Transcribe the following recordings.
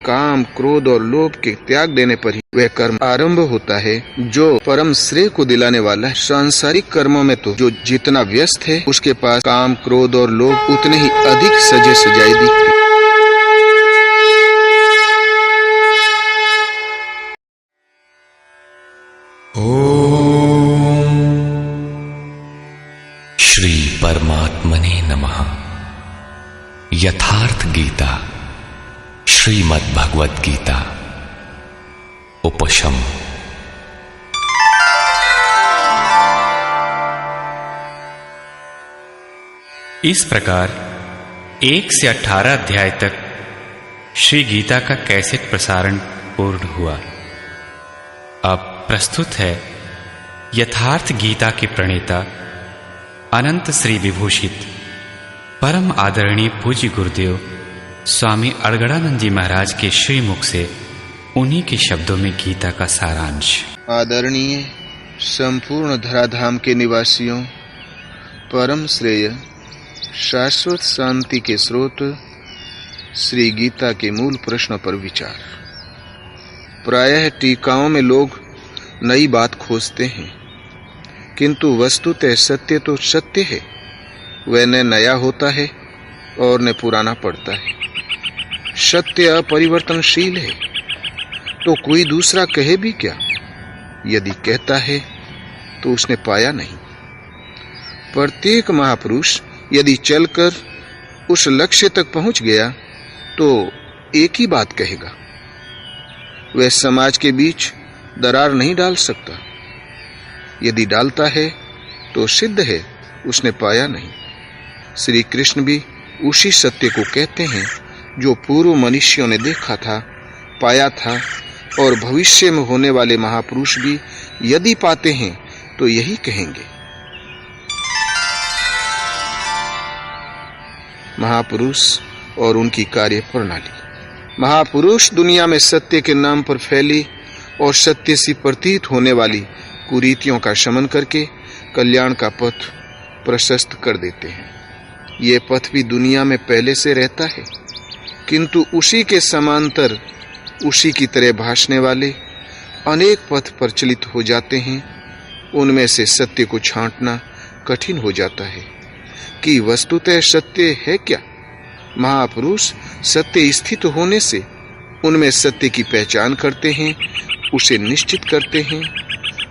काम, क्रोध और लोभ के त्याग देने पर ही वह कर्म आरंभ होता है जो परम श्रेय को दिलाने वाला है। सांसारिक कर्मों में तो जो जितना व्यस्त है उसके पास काम, क्रोध और लोभ उतने ही अधिक सजे सजाए दिखते। ओम श्री परमात्मने नमः। यथार्थ गीता श्रीमद् भगवद गीता उपशम। इस प्रकार 1 से 18 अध्याय तक श्री गीता का कैसेट प्रसारण पूर्ण हुआ। अब प्रस्तुत है यथार्थ गीता के प्रणेता अनंत श्री विभूषित परम आदरणीय पूज्य गुरुदेव स्वामी अड़गड़ानंद जी महाराज के श्रीमुख से उन्हीं के शब्दों में गीता का सारांश। आदरणीय संपूर्ण धराधाम के निवासियों, परम श्रेय शाश्वत शांति के स्रोत श्री गीता के मूल प्रश्न पर विचार। प्रायः टीकाओं में लोग नई बात खोजते हैं, किंतु वस्तुतः सत्य तो सत्य है, वह न नया होता है और न पुराना पड़ता है। सत्य अपरिवर्तनशील है, तो कोई दूसरा कहे भी क्या? यदि कहता है तो उसने पाया नहीं। प्रत्येक महापुरुष यदि चलकर उस लक्ष्य तक पहुंच गया तो एक ही बात कहेगा। वह समाज के बीच दरार नहीं डाल सकता। यदि डालता है तो सिद्ध है उसने पाया नहीं। श्री कृष्ण भी उसी सत्य को कहते हैं जो पूर्व मनुष्यों ने देखा था, पाया था, और भविष्य में होने वाले महापुरुष भी यदि पाते हैं तो यही कहेंगे। महापुरुष और उनकी कार्य प्रणाली। महापुरुष दुनिया में सत्य के नाम पर फैली और सत्य सी प्रतीत होने वाली कुरीतियों का शमन करके कल्याण का पथ प्रशस्त कर देते हैं। ये पथ भी दुनिया में पहले से रहता है, किंतु उसी के समांतर उसी की तरह भासने वाले अनेक पथ प्रचलित हो जाते हैं। उनमें से सत्य को छांटना कठिन हो जाता है कि वस्तुतः सत्य है क्या। महापुरुष सत्य स्थित होने से उनमें सत्य की पहचान करते हैं, उसे निश्चित करते हैं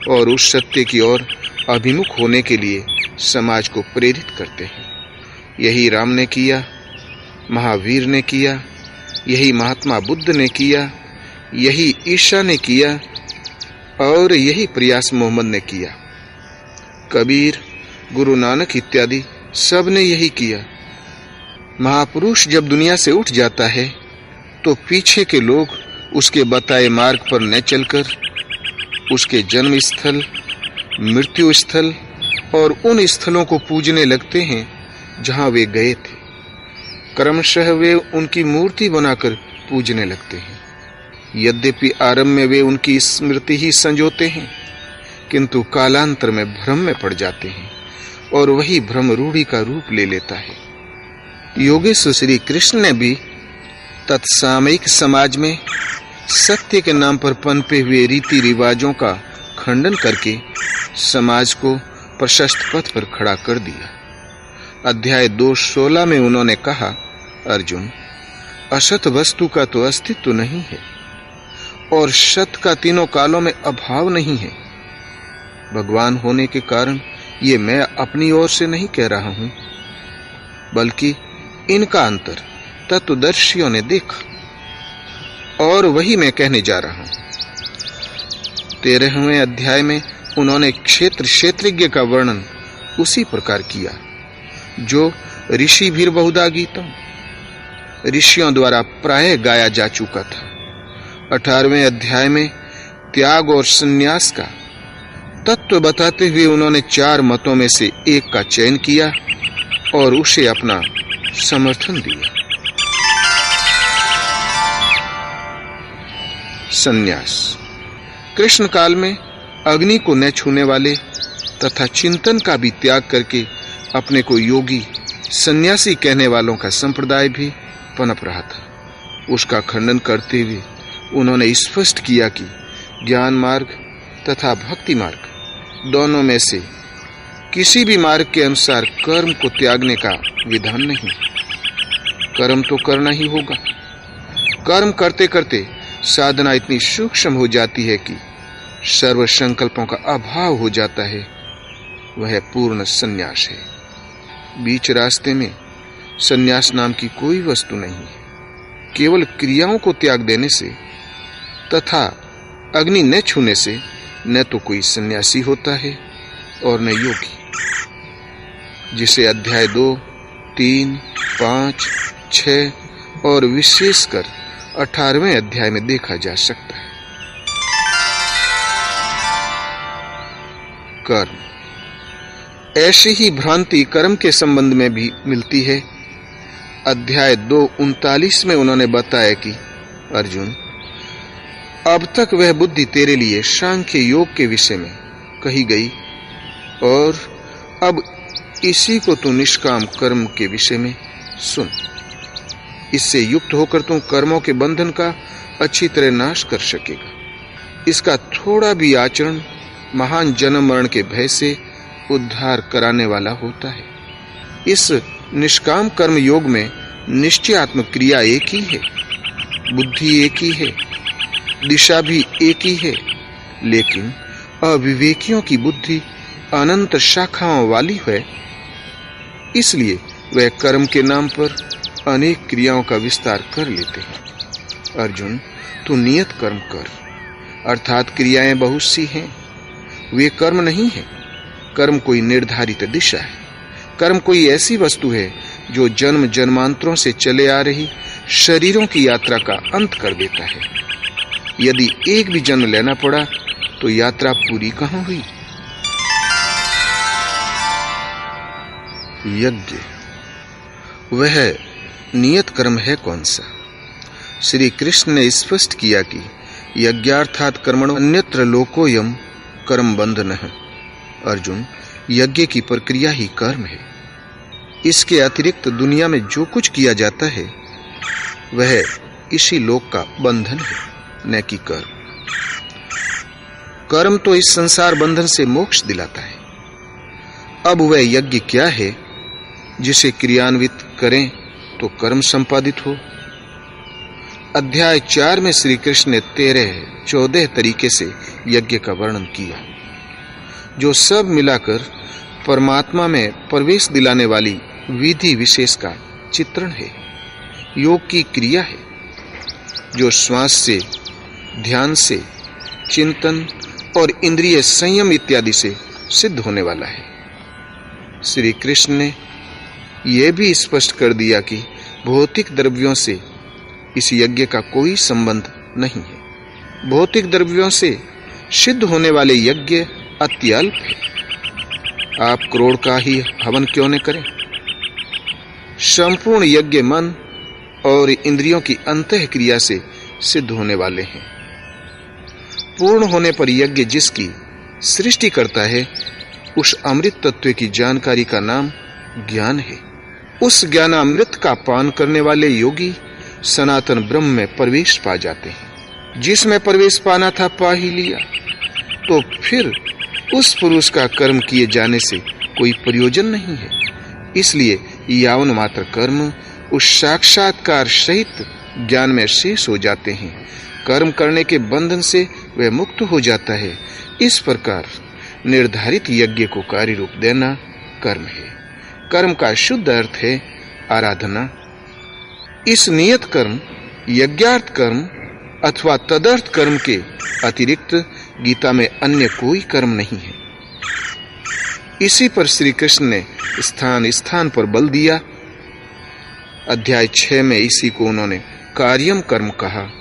और उस सत्य की ओर अभिमुख होने के लिए समाज को प्रेरित करते हैं। यही राम ने किया, महावीर ने किया, यही महात्मा बुद्ध ने किया, यही ईसा ने किया और यही प्रयास मोहम्मद ने किया। कबीर, गुरु नानक इत्यादि सब ने यही किया। महापुरुष जब दुनिया से उठ जाता है तो पीछे के लोग उसके बताए मार्ग पर न चलकर उसके जन्म स्थल, मृत्यु स्थल और उन स्थलों को पूजने लगते हैं जहां वे गए थे। क्रमशः वे उनकी मूर्ति बनाकर पूजने लगते हैं। यद्यपि आरंभ में वे उनकी स्मृति ही संजोते हैं, किंतु कालांतर में भ्रम में पड़ जाते हैं और वही भ्रम रूढ़ी का रूप ले लेता है। योगेश्वर श्री कृष्ण ने भी तत्सामयिक समाज में सत्य के नाम पर पनपे हुए रीति रिवाजों का खंडन करके समाज को प्रशस्त पथ पर खड़ा कर दिया। अध्याय 2:16 में उन्होंने कहा, अर्जुन, असत वस्तु का तो अस्तित्व नहीं है और सत का तीनों कालों में अभाव नहीं है। भगवान होने के कारण ये मैं अपनी ओर से नहीं कह रहा हूं, बल्कि इनका अंतर तत्वदर्शियों ने देखा और वही मैं कहने जा रहा हूं। 13वें अध्याय में उन्होंने क्षेत्रज्ञ का वर्णन उसी प्रकार किया जो ऋषि भीर बहुधा गीतम ऋषियों द्वारा प्रायः गाया जा चुका था। 18वें अध्याय में त्याग और संन्यास का तत्व बताते हुए उन्होंने 4 मतों में से एक का चयन किया और उसे अपना समर्थन दिया। संन्यास। कृष्ण काल में अग्नि को न छूने वाले तथा चिंतन का भी त्याग करके अपने को योगी सन्यासी कहने वालों का संप्रदाय भी पनप रहा था। उसका खंडन करते हुए उन्होंने स्पष्ट किया कि ज्ञान मार्ग तथा भक्ति मार्ग दोनों में से किसी भी मार्ग के अनुसार कर्म को त्यागने का विधान नहीं। कर्म तो करना ही होगा। कर्म करते करते साधना इतनी सूक्ष्म हो जाती है कि सर्व संकल्पों का अभाव हो जाता है। वह पूर्ण संन्यास है। बीच रास्ते में संन्यास नाम की कोई वस्तु नहीं है। केवल क्रियाओं को त्याग देने से तथा अग्नि न छूने से न तो कोई सन्यासी होता है और न योगी, जिसे अध्याय 2, 3, 5, 6 और विशेषकर 18वें अध्याय में देखा जा सकता है। कर्म। ऐसी ही भ्रांति कर्म के संबंध में भी मिलती है। अध्याय 2:39 में उन्होंने बताया कि अर्जुन, अब तक वह बुद्धि तेरे लिए सांख्य योग के विषय में कही गई और अब इसी को तू निष्काम कर्म के विषय में सुन। इससे युक्त होकर तू कर्मों के बंधन का अच्छी तरह नाश कर सकेगा। इसका थोड़ा भी आचरण महान जन्म मरण के भय से उद्धार कराने वाला होता है। इस निष्काम कर्म योग में निश्चयात्मक क्रिया एक ही है, बुद्धि एक ही है, दिशा भी एक ही है, लेकिन अविवेकियों की बुद्धि अनंत शाखाओं वाली है। इसलिए वह कर्म के नाम पर अनेक क्रियाओं का विस्तार कर लेते हैं। अर्जुन, तू नियत कर्म कर, अर्थात क्रियाएं बहुत सी हैं, वे कर्म नहीं है। कर्म कोई निर्धारित दिशा है। कर्म कोई ऐसी वस्तु है जो जन्म जन्मांतरों से चले आ रही शरीरों की यात्रा का अंत कर देता है। यदि एक भी जन्म लेना पड़ा तो यात्रा पूरी कहां हुई। यज्ञ, वह नियत कर्म है कौन सा? श्री कृष्ण ने स्पष्ट किया कि यज्ञार्थात कर्मणो अन्यत्र लोकोयम कर्म बंधनः। अर्जुन, यज्ञ की प्रक्रिया ही कर्म है। इसके अतिरिक्त दुनिया में जो कुछ किया जाता है वह इसी लोक का बंधन है, न कि कर्म। कर्म तो इस संसार बंधन से मोक्ष दिलाता है। अब वह यज्ञ क्या है जिसे क्रियान्वित करें तो कर्म संपादित हो। अध्याय 4 में श्री कृष्ण ने 13-14 तरीके से यज्ञ का वर्णन किया, जो सब मिलाकर परमात्मा में प्रवेश दिलाने वाली विधि विशेष का चित्रण है। योग की क्रिया है जो श्वास से, ध्यान से, चिंतन और इंद्रिय संयम इत्यादि से सिद्ध होने वाला है। श्री कृष्ण ने यह भी स्पष्ट कर दिया कि भौतिक द्रव्यों से इस यज्ञ का कोई संबंध नहीं है। भौतिक द्रव्यों से सिद्ध होने वाले यज्ञ अत्यल्प है। आप करोड़ का ही हवन क्यों न करें। संपूर्ण यज्ञ मन और इंद्रियों की अंतः क्रिया से सिद्ध होने वाले हैं। पूर्ण होने पर यज्ञ जिसकी सृष्टि करता है, उस अमृत तत्व की जानकारी का नाम ज्ञान है। उस ज्ञानामृत का पान करने वाले योगी सनातन ब्रह्म में प्रवेश पा जाते हैं। जिसमें प्रवेश पाना था पा ही लिया, तो फिर उस पुरुष का कर्म किए जाने से कोई प्रयोजन नहीं है। इसलिए यावन मात्र कर्म उस साक्षात्कार सहित ज्ञान में शेष हो जाते हैं। कर्म करने के बंधन से वह मुक्त हो जाता है। इस प्रकार निर्धारित यज्ञ को कार्य रूप देना कर्म है। कर्म का शुद्ध अर्थ है आराधना। इस नियत कर्म, यज्ञार्थ कर्म अथवा तदर्थ कर्म के अतिरिक्त गीता में अन्य कोई कर्म नहीं है। इसी पर श्री कृष्ण ने स्थान स्थान पर बल दिया। अध्याय 6 में इसी को उन्होंने कार्यम कर्म कहा।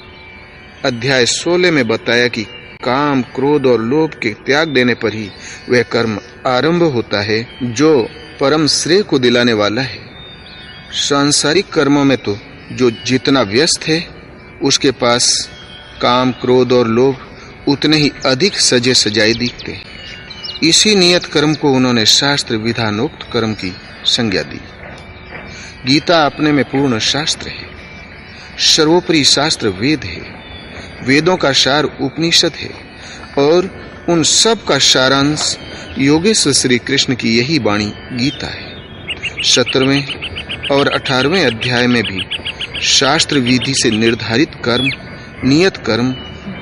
अध्याय 16 में बताया कि काम, क्रोध और लोभ के त्याग देने पर ही वह कर्म आरंभ होता है जो परम श्रेय को दिलाने वाला है। सांसारिक कर्मों में तो जो जितना व्यस्त है, उसके पास काम, क्रोध और लोभ उतने ही अधिक सजे सजाए दिखते हैं। इसी नियत कर्म को उन्होंने शास्त्र विधानोक्त कर्म की संज्ञा दी। गीता अपने में पूर्ण शास्त्र है। सर्वोपरि शास्त्र वेद है, वेदों का सार उपनिषद है और उन सब का सारांश योगेश्वर श्री कृष्ण की यही वाणी गीता है। 17वें और 18वें अध्याय में भी शास्त्र विधि से निर्धारित कर्म, नियत कर्म,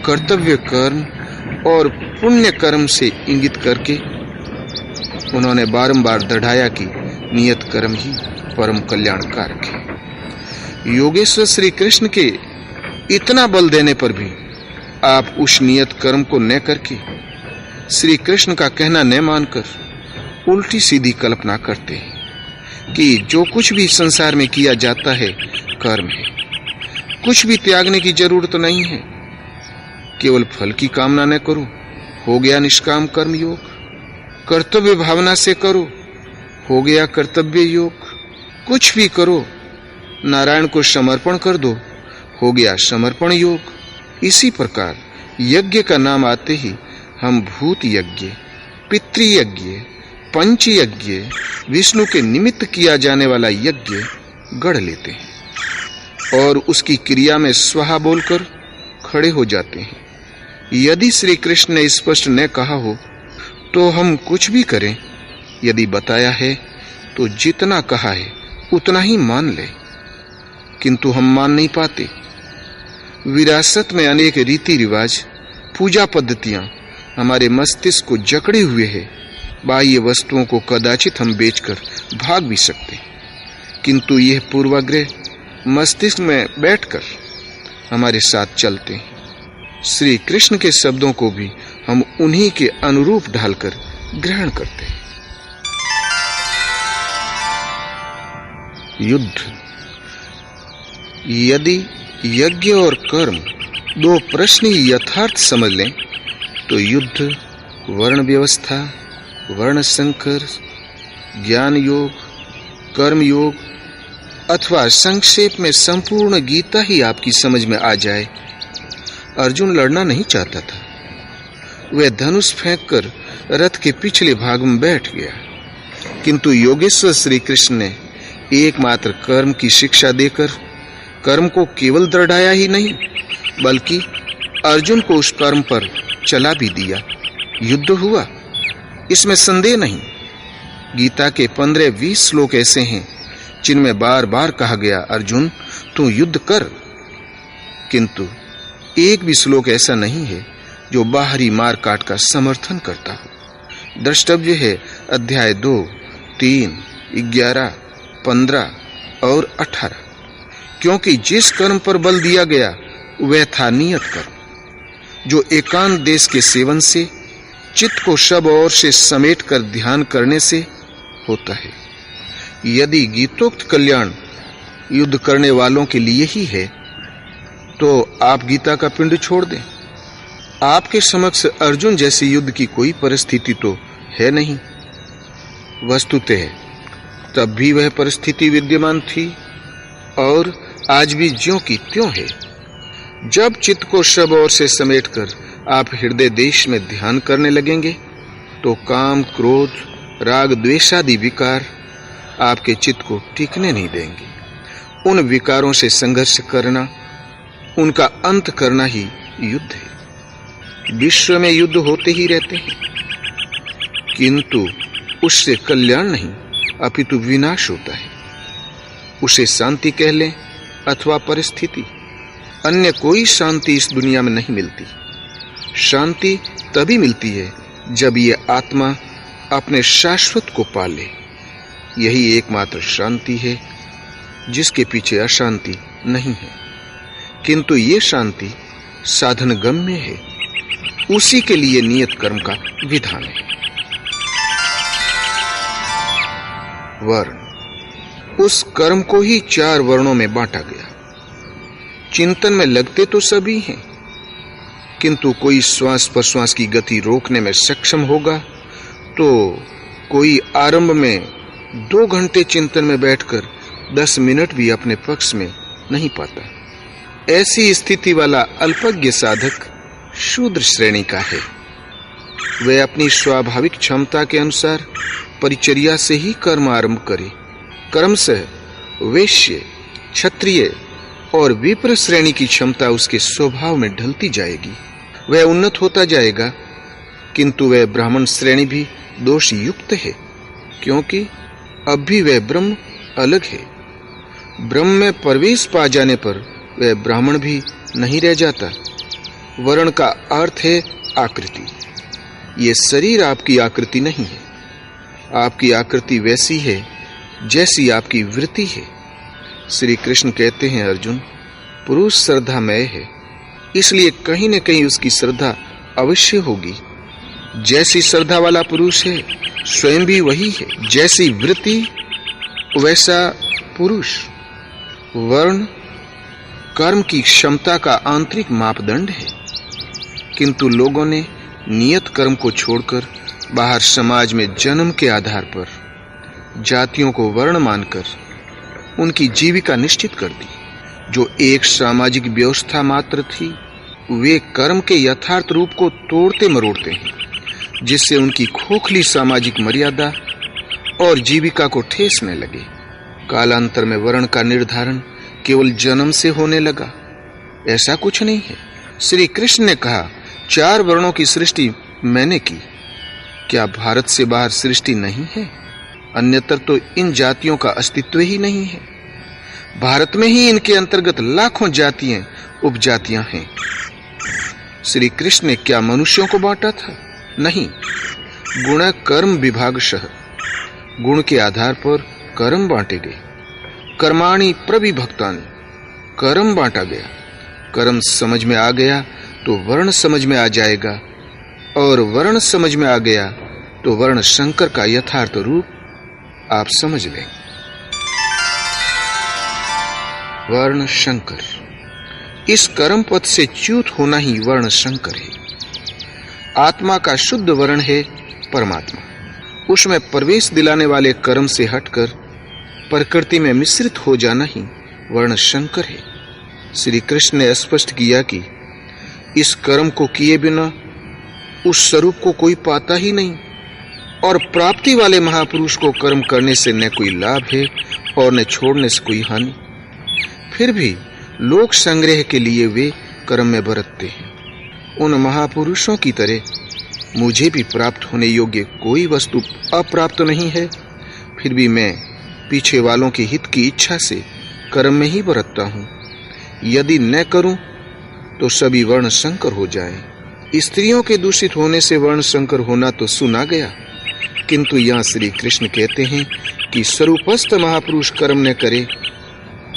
कर्तव्य कर्म और पुण्य कर्म से इंगित करके उन्होंने बारंबार दृढ़ाया कि नियत कर्म ही परम कल्याणकारक है। योगेश्वर श्री कृष्ण के इतना बल देने पर भी आप उस नियत कर्म को न करके श्री कृष्ण का कहना न मानकर उल्टी सीधी कल्पना करते हैं कि जो कुछ भी संसार में किया जाता है कर्म है, कुछ भी त्यागने की जरूरत नहीं है, केवल फल की कामना न करो, हो गया निष्काम कर्म योग, कर्तव्य भावना से करो, हो गया कर्तव्य योग, कुछ भी करो, नारायण को समर्पण कर दो, हो गया समर्पण योग। इसी प्रकार यज्ञ का नाम आते ही हम भूत यज्ञ, पितृयज्ञ, पंच यज्ञ, विष्णु के निमित्त किया जाने वाला यज्ञ गढ़ लेते हैं और उसकी क्रिया में स्वाहा बोलकर खड़े हो जाते हैं। यदि श्री कृष्ण ने स्पष्ट न कहा हो तो हम कुछ भी करें, यदि बताया है तो जितना कहा है उतना ही मान ले, किंतु हम मान नहीं पाते। विरासत में अनेक रीति रिवाज, पूजा पद्धतियां हमारे मस्तिष्क को जकड़े हुए हैं। बाह्य वस्तुओं को कदाचित हम बेचकर भाग भी सकते, किंतु यह पूर्वाग्रह मस्तिष्क में बैठकर हमारे साथ चलते हैं। श्री कृष्ण के शब्दों को भी हम उन्हीं के अनुरूप ढालकर ग्रहण करते हैं। युद्ध। यदि यज्ञ और कर्म दो प्रश्न यथार्थ समझ लें तो युद्ध, वर्ण व्यवस्था, वर्ण संकर, ज्ञान योग, कर्म योग अथवा संक्षेप में संपूर्ण गीता ही आपकी समझ में आ जाए। अर्जुन लड़ना नहीं चाहता था, वह धनुष फेंककर रथ के पिछले भाग में बैठ गया, किंतु योगेश्वर श्री कृष्ण ने एकमात्र कर्म की शिक्षा देकर कर्म को केवल दृढ़ाया ही नहीं बल्कि अर्जुन को उस कर्म पर चला भी दिया। युद्ध हुआ, इसमें संदेह नहीं। गीता के 15-20 श्लोक ऐसे हैं जिनमें बार बार कहा गया, अर्जुन तू युद्ध कर, किंतु एक भी श्लोक ऐसा नहीं है जो बाहरी मार काट का समर्थन करता हो। द्रष्टव्य है अध्याय 2, 3, 11, 15 और 18, क्योंकि जिस कर्म पर बल दिया गया वह था नियत कर्म, जो एकांत देश के सेवन से, चित्त को सब ओर से समेट कर ध्यान करने से होता है। यदि गीतोक्त कल्याण युद्ध करने वालों के लिए ही है तो आप गीता का पिंड छोड़ दें। आपके समक्ष अर्जुन जैसे युद्ध की कोई परिस्थिति तो है नहीं। वस्तुतः तब भी वह परिस्थिति विद्यमान थी और आज भी ज्यों की त्यों है। जब चित्त को सब ओर से समेटकर आप हृदय देश में ध्यान करने लगेंगे तो काम, क्रोध, राग, द्वेष आदि विकार आपके चित्त को टिकने नहीं देंगे। उन विकारों से संघर्ष करना, उनका अंत करना ही युद्ध है। विश्व में युद्ध होते ही रहते हैं, किंतु उससे कल्याण नहीं अपितु विनाश होता है। उसे शांति कह लें अथवा परिस्थिति, अन्य कोई शांति इस दुनिया में नहीं मिलती। शांति तभी मिलती है जब ये आत्मा अपने शाश्वत को पाले। यही एकमात्र शांति है जिसके पीछे अशांति नहीं है, किंतु ये शांति साधन गम्य है। उसी के लिए नियत कर्म का विधान है। वर्ण, उस कर्म को ही 4 वर्णों में बांटा गया। चिंतन में लगते तो सभी हैं, किंतु कोई श्वास प्रश्वास की गति रोकने में सक्षम होगा तो कोई आरंभ में 2 घंटे चिंतन में बैठकर 10 मिनट भी अपने पक्ष में नहीं पाता। ऐसी स्थिति वाला अल्पज्ञ साधक शूद्र श्रेणी का है। वह अपनी स्वाभाविक क्षमता के अनुसार परिचर्या से ही कर्म आरंभ करे। क्रमशः वैश्य, क्षत्रिय, और विप्र श्रेणी की क्षमता उसके स्वभाव में ढलती जाएगी। वह उन्नत होता जाएगा, किंतु वह ब्राह्मण श्रेणी भी दोष युक्त है, क्योंकि अब भी वह ब्रह्म अलग है। ब्रह्म में प्रवेश पा जाने पर वह ब्राह्मण भी नहीं रह जाता। वर्ण का अर्थ है आकृति। ये शरीर आपकी आकृति नहीं है। आपकी आकृति वैसी है जैसी आपकी वृत्ति है। श्री कृष्ण कहते हैं, अर्जुन, पुरुष श्रद्धामय है, इसलिए कहीं न कहीं उसकी श्रद्धा अवश्य होगी। जैसी श्रद्धा वाला पुरुष है, स्वयं भी वही है। जैसी वृत्ति वैसा पुरुष। वर्ण कर्म की क्षमता का आंतरिक मापदंड है, किंतु लोगों ने नियत कर्म को छोड़कर बाहर समाज में जन्म के आधार पर जातियों को वर्ण मानकर उनकी जीविका निश्चित कर दी। जो एक सामाजिक व्यवस्था मात्र थी, वे कर्म के यथार्थ रूप को तोड़ते मरोड़ते हैं, जिससे उनकी खोखली सामाजिक मर्यादा और जीविका को ठेस न लगे। कालांतर में वर्ण का निर्धारण केवल जन्म से होने लगा, ऐसा कुछ नहीं है। श्री कृष्ण ने कहा, 4 वर्णों की सृष्टि मैंने की। क्या भारत से बाहर सृष्टि नहीं है? अन्यतर तो इन जातियों का अस्तित्व ही नहीं है। भारत में ही इनके अंतर्गत लाखों जातियां उपजातियां हैं। श्री कृष्ण ने क्या मनुष्यों को बांटा था? नहीं। गुण कर्म विभागशः, गुण के आधार पर कर्म बांटे गए। कर्माणि प्रविभक्तानि, कर्म बांटा गया। कर्म समझ में आ गया तो वर्ण समझ में आ जाएगा, और वर्ण समझ में आ गया तो वर्ण शंकर का यथार्थ रूप आप समझ लें। वर्ण शंकर, इस कर्म पथ से च्युत होना ही वर्ण शंकर है। आत्मा का शुद्ध वर्ण है परमात्मा। उसमें प्रवेश दिलाने वाले कर्म से हटकर प्रकृति में मिश्रित हो जाना ही वर्ण शंकर है। श्री कृष्ण ने स्पष्ट किया कि इस कर्म को किए बिना उस स्वरूप को कोई पाता ही नहीं, और प्राप्ति वाले महापुरुष को कर्म करने से न कोई लाभ है और न छोड़ने से कोई हानि। फिर भी लोक संग्रह के लिए वे कर्म में बरतते हैं। उन महापुरुषों की तरह मुझे भी प्राप्त होने योग्य कोई वस्तु अप्राप्त नहीं है, फिर भी मैं पीछे वालों के हित की इच्छा से कर्म में ही बरतता हूँ। यदि न करूं तो सभी वर्ण संकर हो जाएं। स्त्रियों के दूषित होने से वर्ण संकर होना तो सुना गया, किंतु यहाँ श्री कृष्ण कहते हैं कि स्वरूपस्थ महापुरुष कर्म न करे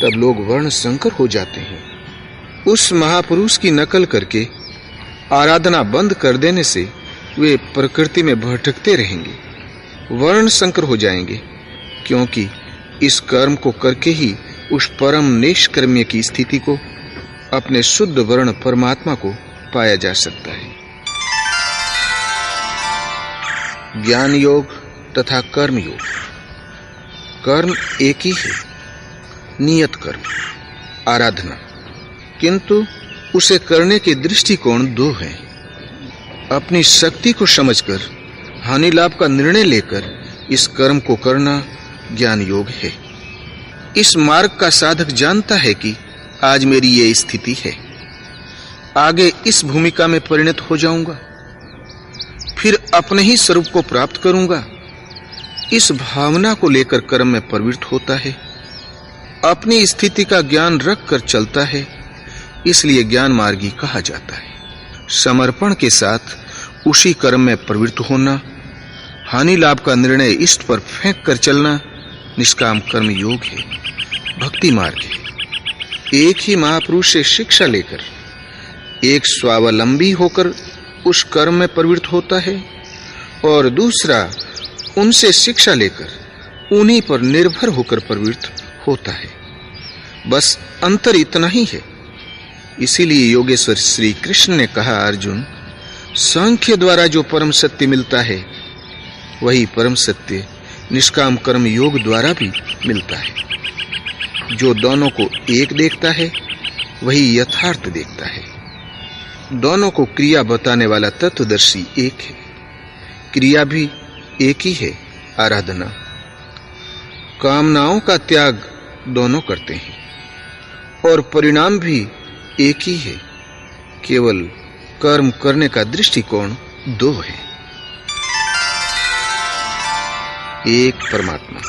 तब लोग वर्ण संकर हो जाते हैं। उस महापुरुष की नकल करके आराधना बंद कर देने से वे प्रकृति में भटकते रहेंगे, वर्ण संकर हो जाएंगे, क्योंकि इस कर्म को करके ही उस परम निष्कर्म्य की स्थिति को, अपने शुद्ध वर्ण परमात्मा को पाया जा सकता है। ज्ञान योग तथा कर्म योग। कर्म एक ही है, नियत कर्म, आराधना, किंतु उसे करने के दृष्टिकोण 2 हैं। अपनी शक्ति को समझकर हानि लाभ का निर्णय लेकर इस कर्म को करना ज्ञान योग है। इस मार्ग का साधक जानता है कि आज मेरी ये स्थिति है, आगे इस भूमिका में परिणत हो जाऊंगा, फिर अपने ही स्वरूप को प्राप्त करूंगा। इस भावना को लेकर कर्म में प्रवृत्त होता है। अपनी स्थिति का ज्ञान रखकर चलता है, इसलिए ज्ञान मार्गी कहा जाता है। समर्पण के साथ उसी कर्म में प्रवृत्त होना, हानि लाभ का निर्णय इष्ट पर फेंक कर चलना निष्काम कर्म योग है, भक्ति मार्ग है। एक ही महापुरुष से शिक्षा लेकर एक स्वावलंबी होकर उस कर्म में प्रवृत्त होता है, और दूसरा उनसे शिक्षा लेकर उन्हीं पर निर्भर होकर प्रवृत्त होता है। बस अंतर इतना ही है। इसीलिए योगेश्वर श्री कृष्ण ने कहा, अर्जुन, सांख्य द्वारा जो परम सत्य मिलता है वही परम सत्य निष्काम कर्म योग द्वारा भी मिलता है। जो दोनों को एक देखता है वही यथार्थ देखता है। दोनों को क्रिया बताने वाला तत्वदर्शी एक है, क्रिया भी एक ही है, आराधना। कामनाओं का त्याग दोनों करते हैं, और परिणाम भी एक ही है, केवल कर्म करने का दृष्टिकोण दो है। एक परमात्मा।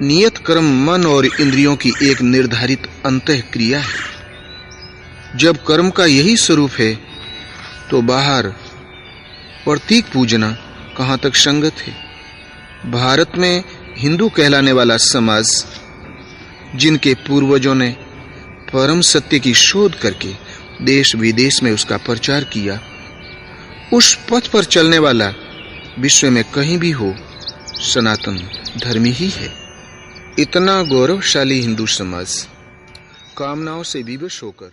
नियत कर्म मन और इंद्रियों की एक निर्धारित अंतः क्रिया है। जब कर्म का यही स्वरूप है तो बाहर प्रतीक पूजना कहां तक संगत है। भारत में हिंदू कहलाने वाला समाज, जिनके पूर्वजों ने परम सत्य की शोध करके देश विदेश में उसका प्रचार किया, उस पथ पर चलने वाला विश्व में कहीं भी हो सनातन धर्मी ही है। इतना गौरवशाली हिंदू समाज कामनाओं से विवश होकर